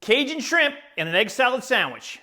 Cajun shrimp and an egg salad sandwich.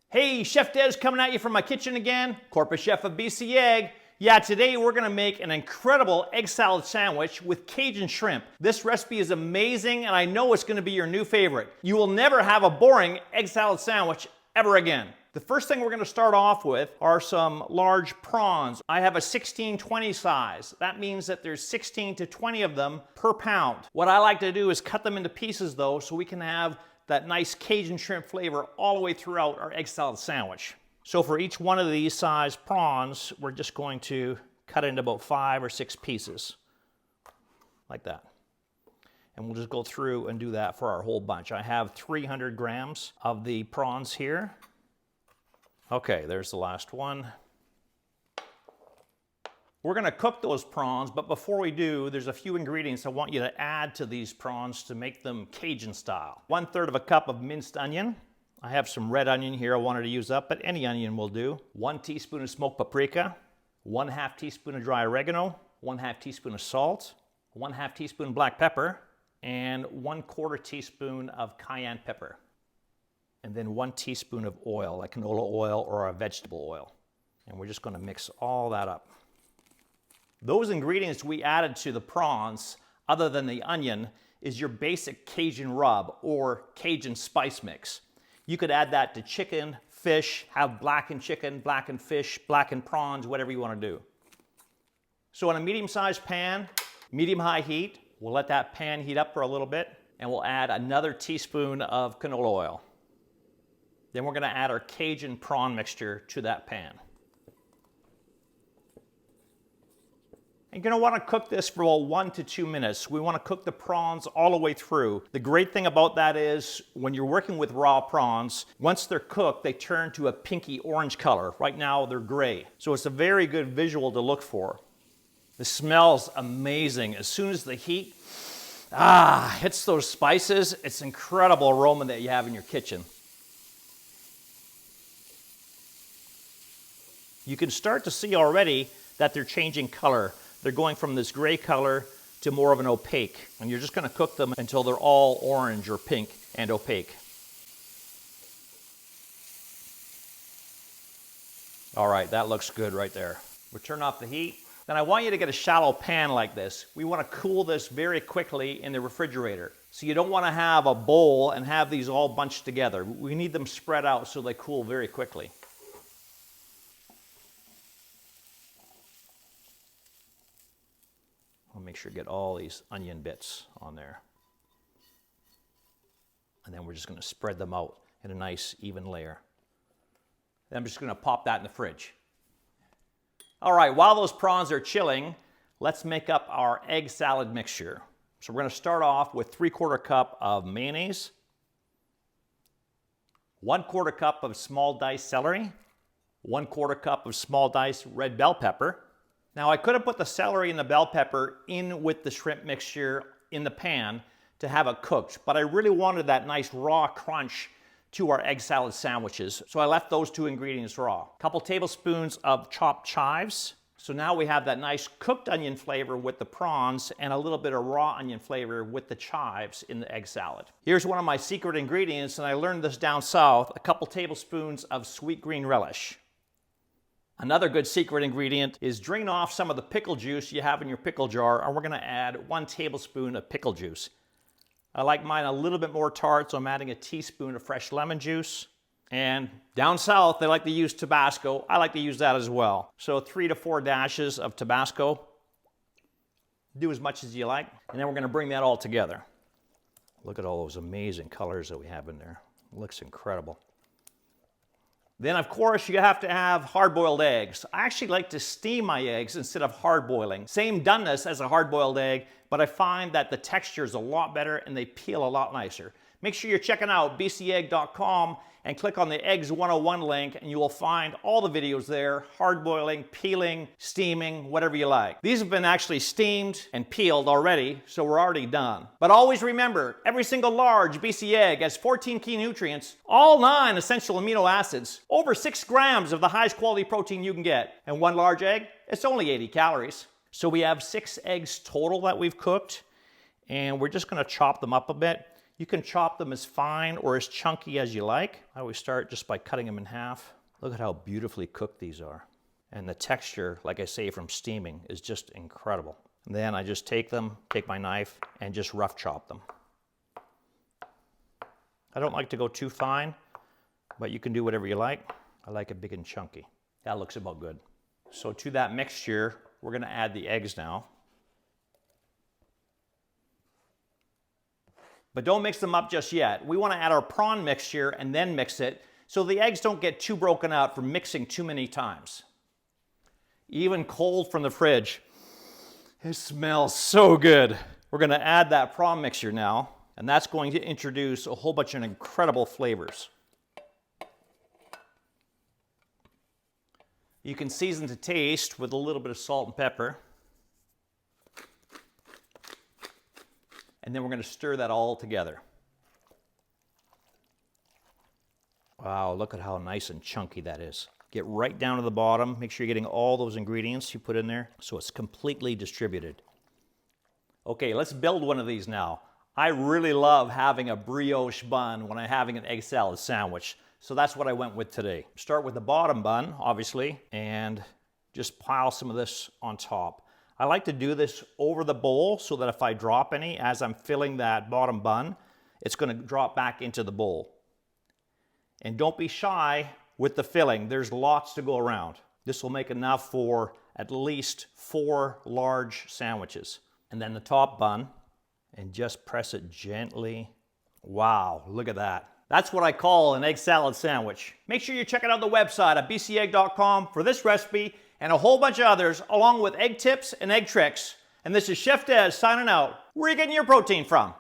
Hey, Chef Des coming at you from my kitchen again. Corporate Chef of BC Egg. Yeah, today we're gonna make an incredible egg salad sandwich with Cajun shrimp. This recipe is amazing and I know it's gonna be your new favorite. You will never have a boring egg salad sandwich ever again. The first thing we're gonna start off with are some large prawns. I have a 16-20 size. That means that there's 16 to 20 of them per pound. What I like to do is cut them into pieces though, so we can have that nice Cajun shrimp flavor all the way throughout our egg salad sandwich. So for each one of these size prawns, we're just going to cut it into about 5 or 6 pieces, like that. And we'll just go through and do that for our whole bunch. I have 300 grams of the prawns here. Okay, there's the last one. We're gonna cook those prawns, but before we do, there's a few ingredients I want you to add to these prawns to make them Cajun style. 1/3 of a cup of minced onion. I have some red onion here I wanted to use up, but any onion will do. 1 teaspoon of smoked paprika, 1/2 teaspoon of dry oregano, 1/2 teaspoon of salt, 1/2 teaspoon black pepper, and 1/4 teaspoon of cayenne pepper. And then 1 teaspoon of oil, like canola oil or a vegetable oil. And we're just gonna mix all that up. Those ingredients we added to the prawns, other than the onion, is your basic Cajun rub or Cajun spice mix. You could add that to chicken, fish, have blackened chicken, blackened fish, blackened prawns, whatever you want to do. So in a medium-sized pan, medium-high heat, we'll let that pan heat up for a little bit, and we'll add another teaspoon of canola oil. Then we're going to add our Cajun prawn mixture to that pan. You're going to want to cook this for about 1 to 2 minutes. We want to cook the prawns all the way through. The great thing about that is when you're working with raw prawns, once they're cooked, they turn to a pinky orange color. Right now, they're gray. So it's a very good visual to look for. The smell's amazing. As soon as the heat hits those spices, it's an incredible aroma that you have in your kitchen. You can start to see already that they're changing color. They're going from this gray color to more of an opaque. And you're just going to cook them until they're all orange or pink and opaque. All right, that looks good right there. We'll turn off the heat. Then I want you to get a shallow pan like this. We want to cool this very quickly in the refrigerator. So you don't want to have a bowl and have these all bunched together. We need them spread out so they cool very quickly. I'll make sure to get all these onion bits on there. And then we're just going to spread them out in a nice even layer. Then I'm just going to pop that in the fridge. All right, while those prawns are chilling, let's make up our egg salad mixture. So we're going to start off with 3/4 cup of mayonnaise, 1/4 cup of small diced celery, 1/4 cup of small diced red bell pepper. Now I could have put the celery and the bell pepper in with the shrimp mixture in the pan to have it cooked, but I really wanted that nice raw crunch to our egg salad sandwiches, so I left those 2 ingredients raw. A couple tablespoons of chopped chives. So now we have that nice cooked onion flavor with the prawns and a little bit of raw onion flavor with the chives in the egg salad. Here's one of my secret ingredients, and I learned this down south, a couple tablespoons of sweet green relish. Another good secret ingredient is drain off some of the pickle juice you have in your pickle jar, and we're going to add 1 tablespoon of pickle juice. I like mine a little bit more tart, so I'm adding a teaspoon of fresh lemon juice. And down south, they like to use Tabasco. I like to use that as well. So 3 to 4 dashes of Tabasco. Do as much as you like. And then we're going to bring that all together. Look at all those amazing colors that we have in there. It looks incredible. Then, of course, you have to have hard-boiled eggs. I actually like to steam my eggs instead of hard-boiling. Same doneness as a hard-boiled egg, but I find that the texture is a lot better and they peel a lot nicer. Make sure you're checking out bcegg.com and click on the Eggs 101 link and you will find all the videos there, hard boiling, peeling, steaming, whatever you like. These have been actually steamed and peeled already, so we're already done. But always remember, every single large BC egg has 14 key nutrients, all 9 essential amino acids, over 6 grams of the highest quality protein you can get. And one large egg, it's only 80 calories. So we have 6 eggs total that we've cooked, and we're just gonna chop them up a bit. You can chop them as fine or as chunky as you like. I always start just by cutting them in half. Look at how beautifully cooked these are. And the texture, like I say, from steaming is just incredible. And then I just take my knife, and just rough chop them. I don't like to go too fine, but you can do whatever you like. I like it big and chunky. That looks about good. So to that mixture, we're gonna add the eggs now. But don't mix them up just yet. We want to add our prawn mixture and then mix it so the eggs don't get too broken out from mixing too many times. Even cold from the fridge, it smells so good. We're going to add that prawn mixture now, and that's going to introduce a whole bunch of incredible flavors. You can season to taste with a little bit of salt and pepper. And then we're going to stir that all together. Wow, look at how nice and chunky that is. Get right down to the bottom. Make sure you're getting all those ingredients you put in there so it's completely distributed. Okay, let's build one of these now. I really love having a brioche bun when I'm having an egg salad sandwich. So that's what I went with today. Start with the bottom bun, obviously, and just pile some of this on top. I like to do this over the bowl so that if I drop any as I'm filling that bottom bun, it's going to drop back into the bowl. And don't be shy with the filling. There's lots to go around. This will make enough for at least 4 large sandwiches. And then the top bun, and just press it gently. Wow, look at that. That's what I call an egg salad sandwich. Make sure you're checking out the website at bcegg.com for this recipe and a whole bunch of others, along with egg tips and egg tricks. And this is Chef Des signing out. Where are you getting your protein from?